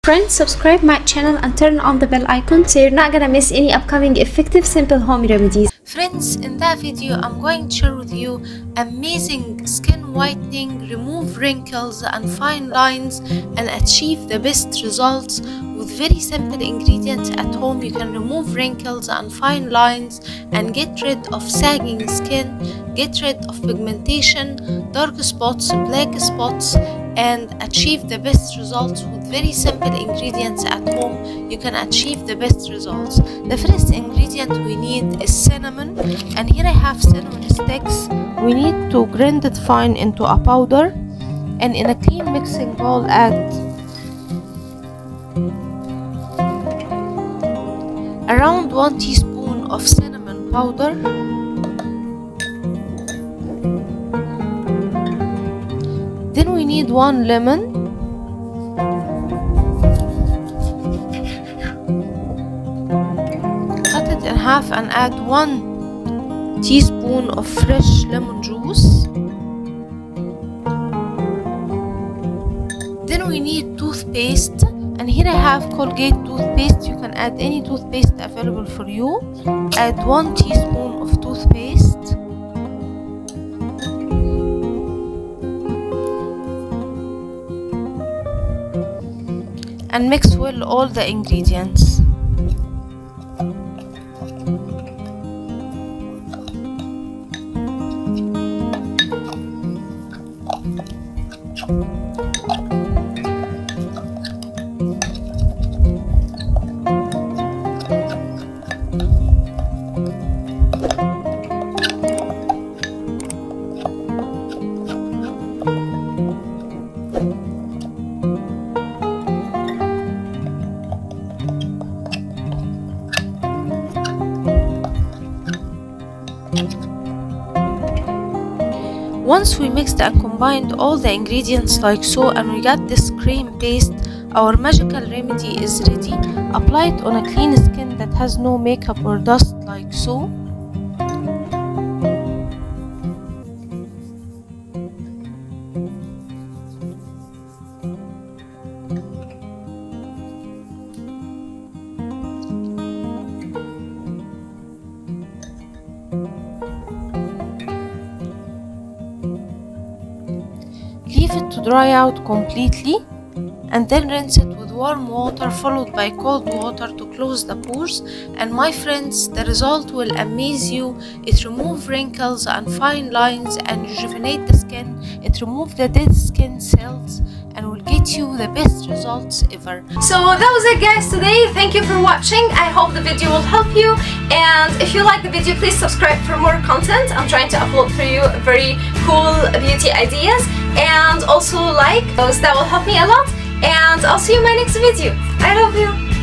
Friends, subscribe my channel and turn on the bell icon so you're not gonna miss any upcoming effective simple home remedies. Friends, in that video I'm going to share with you amazing skin whitening, remove wrinkles and fine lines and achieve the best results with very simple ingredients at home. You can remove wrinkles and fine lines and get rid of sagging skin, get rid of pigmentation, dark spots, black spots, and achieve the best results with very simple ingredients at home. You can achieve the best results. The first ingredient we need is cinnamon, and here I have cinnamon sticks. We need to grind it fine into a powder, and in a clean mixing bowl add around 1 teaspoon of cinnamon powder, then we need 1 lemon, cut it in half and add 1 teaspoon of fresh lemon juice. Then we need toothpaste, and here I have Colgate toothpaste. You can add any toothpaste available for you. Add 1 teaspoon of toothpaste. And mix well all the ingredients. Once we mixed and combined all the ingredients like so, and we got this cream paste, our magical remedy is ready. Apply it on a clean skin that has no makeup or dust like so. Leave it to dry out completely and then rinse it with warm water followed by cold water to close the pores. And my friends, the result will amaze you. It removes wrinkles and fine lines and rejuvenate the skin. It removes the dead skin cells and will get you the best results ever. So that was it, guys, today. Thank you for watching. I hope the video will help you, and if you like the video, please subscribe for more content. I'm trying to upload for you very cool beauty ideas, and also like those. That will help me a lot, and I'll see you in my next video. I love you.